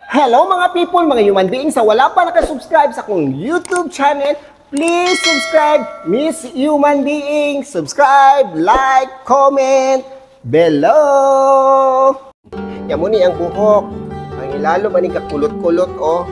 Hello mga people, mga human beings sa wala pa nakasubscribe sa akong YouTube channel. Please subscribe, Miss Human Being. Subscribe, like, comment below. Yan mo ni ang buhok. Ang ilalo ba ni kakulot-kulot o.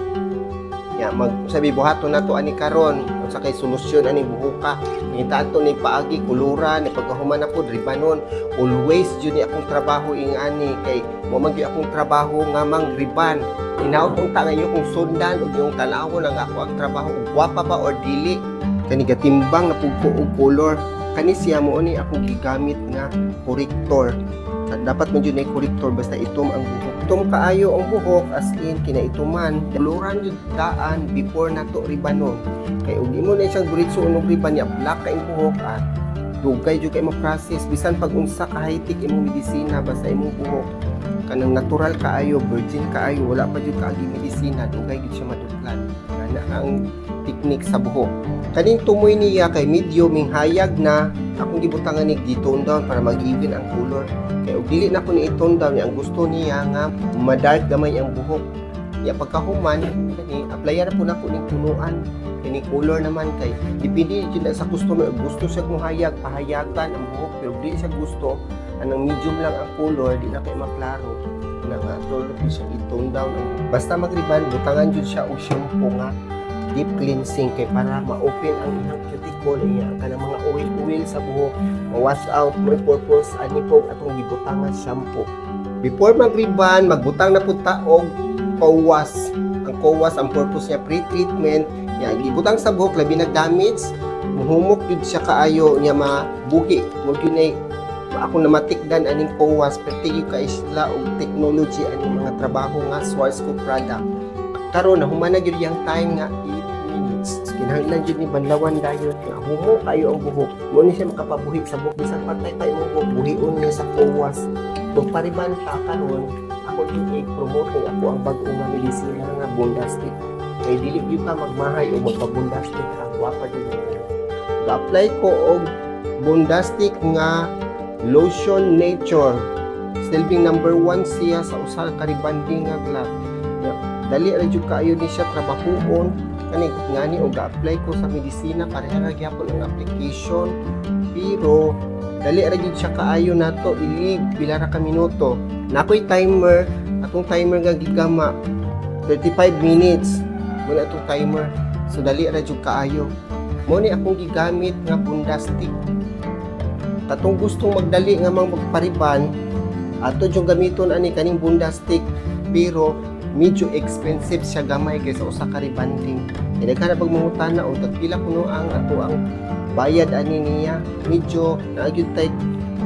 Yan, magsabi buhato na to ani karon. Sa kay solusyon ani buhuka. Ngitaan to ni paagi kulura ni pagkahuman na po ribanon. Always jud ni akong trabaho ingani kay mo man gyud akong trabaho nga mang riban. Inaot kong tangayo kung sundan ug yung tanawon ang ako ang trabaho ug gwapa ba or dili. Kani gatimbang na pugpo og color. Kani siya mo ni akong gigamit nga corrector. Dapat man jud na corrector basta itom ang buhok. Itom kaayo ang buhok as in kinaituman. Duluran jud daan before nato ribanon. Kay ug imo na siyang diretso unog riban ya black ka imong buhok at dugay jud kay mo process bisan pag unsa ka high-tech imong medisina basta imong buhok kanang natural kaayo, virgin kaayo, wala pa jud kaagi medisina, dugay gid siya maduplan. Ana ang technique sa buhok. Kaning tumoy niya kay medium ming hayag na akong gibutangan ni gi-tone down para mag-even ang color. Kay ug dili na ko ni i-tone down ang gusto niya nga ma-dark gamay ang buhok. Ya pagkahuman kani applyan na po nako ning punuan. Kini color naman kay depende jud sa customer. Gusto siya kung hayag, pahayagan ang buhok pero di siya gusto anang medium lang ang color, di na kay maklaro. Na nga tolo ko siya i-tone down. Basta magriban butangan jud siya og shampoo nga deep cleansing kay para ma-open ang inyong cuticle niya kanang mga oil sa buhok, ma-wash out mo purpose ani po atong gibutangan shampoo. Before magriban, magbutang na pud ta og co-wash. Ang co-wash ang purpose niya pre-treatment. Yan, gibutang sa buhok labi na damage, muhumok jud siya kaayo niya mabuhi. Mo gyud ako na matikdan aning co-wash perti ka isla og technology aning mga trabaho nga Schwarzkopf product. Karon nahuman na gyud yang time nga 8 minutes. Kinahanglan jud ni banlawan dayon nga humo kayo ang buhok. Mo ni siya makapabuhi sa buhok bisan patay pa imong buhok buhion niya sa co-wash. Kung pariban ka karon ako jud i-promote kay ako ang bag-o nga medisina nga Bondastic. Kay dili gyud ka magmahay o magpa-Bondastic ang gwapa jud. Ga-apply ko og Bondastic nga Lotion Nature. Silbing number 1 siya sa usa ka rebanding nga glove. Dali ra jud kaayo ni siya trabahoon. Kani ngani og ga-apply ko sa medisina pareha ra gyapon ang application. Pero dali ra jud siya kaayo nato ilig pila ra ka minuto. Nakoy timer, atong timer nga gigama 35 minutes. Wala atong timer. So dali ra jud kaayo. Mo ni akong gigamit nga Bondastic. Katong gustong magdali nga mang magpariban, ato yung gamiton ani kaning Bondastic pero medyo expensive siya gamay kaysa usa ka rebanding. Naghanap pag mangutana o tagpila kuno ang ato ang bayad ani niya. Medyo naagyud tay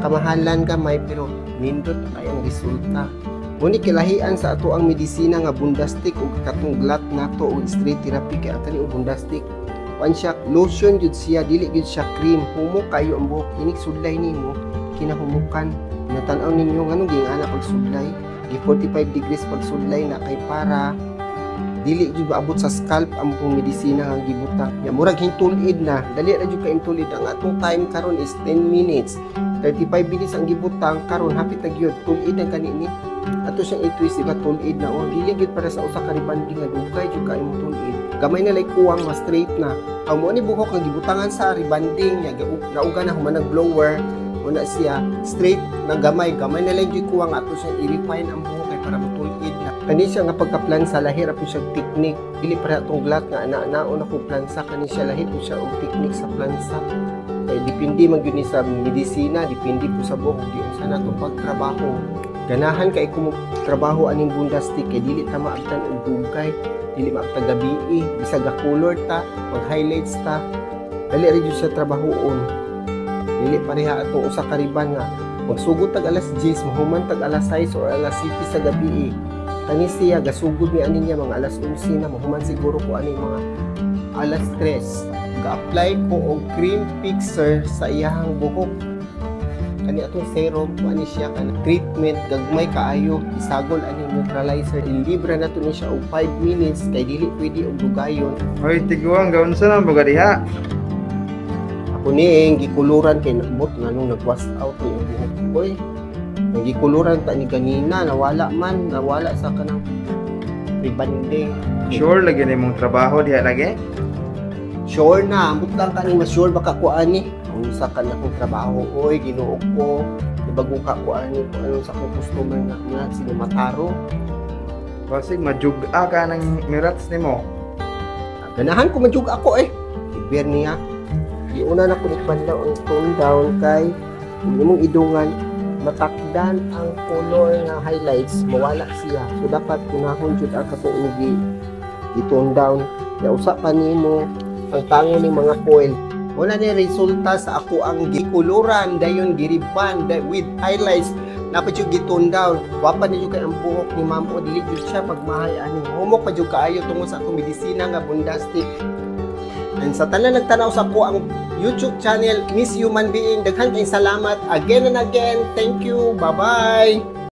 kamahalan gamay pero nindot ay ang resulta. Muni kilahian sa ato ang medisina nga Bondastic ug katong glat nato og straight therapy kay atani og Bondastic. One siya, lotion jud siya, dili jud siya cream. Humok kayo ang buhok, inig sudlay nimo, kinahumukan. Natanaw ninyo nganong gingana pag sudlay, di 45 degrees pag sudlay na kay para dili jud maabot sa scalp ang medisina nga gibutang. Ya murag hintulid na, dali ra jud ka hintulid. Ang atong time karon is 10 minutes. 35 minutes ang gibutang karon hapit na gyud tulid ang kanini. Ato siyang i-twist diba tulid na o dili gyud para sa usa ka rebanding nga dugay jud ka imong tulid. Gamay na lay kuwang mas straight na. Ang mo ni buhok nga gibutangan sa rebanding nya nauga na human blower una siya straight na gamay na lang jud kuwang ato siyang i-refine ang buhok kay para matulid na. Kani siya nga pagka-plan sa lahir apo siya technique. Dili para atong glat nga ana-anaon ako plansa kani siya lahir po siya og technique sa plansa. Kay depende man gyud ni sa medisina, depende po sa buhok di unsa nato pagtrabaho. Ganahan kay ko trabaho aning Bondastic kay dili ta maabtan og dugay. Dili maabta gabi bisag ga color ta mag highlights ta dali ra jud sa trabahoon. Dili pareha atong usa ka riban nga magsugod tag alas 10 mahuman tag alas 6 or alas 7 sa gabi. Kani siya gasugod ni ani niya mga alas 11 na mahuman siguro ko ani mga alas 3. Ga-apply ko og cream fixer sa iyahang buhok. Kani atong serum ani siya kana treatment gagmay kaayo isagol ani neutralizer ilibra nato ni siya og 5 minutes kay dili pwede og dugayon. Hoy tiguang gaun sa nang baga diha. Ako ni gikuluran kay nabot nganong nag-wash out ni buhok. Oy, nagikuluran ta ni ganina nawala sa kanang rebanding. Sure lagi ni mong trabaho diha lagi? Sure na, ambot lang ka ni mas sure baka ko ani. Ang isa ka na kong trabaho, oy, ginuo ko. Ibago ka ko ani kung ano sa kong customer nga sinumataro. Basig majuga ka ng mirats nimo. Ganahan ko madyug ako eh. Ibir niya. Di una na ko ipanlaw ang tone down kay kung imong idungan matakdan ang color nga highlights mawala siya. So dapat kunahon jud ang katuong i-tone down. Ya usa pa nimo ang tango ni mga foil. Wala ni resulta sa ako ang gikuluran dayon giriban with highlights dapat yung gitone down. Wapa niyo kay ang buhok ni ma'am o dili jud siya pagmahay ani. Humok pa jud kaayo tungod sa atong medisina nga Bundastic. And sa tanan nagtanaw sa ko ang YouTube channel Miss Human Being, daghan kayong salamat again and again. Thank you. Bye-bye.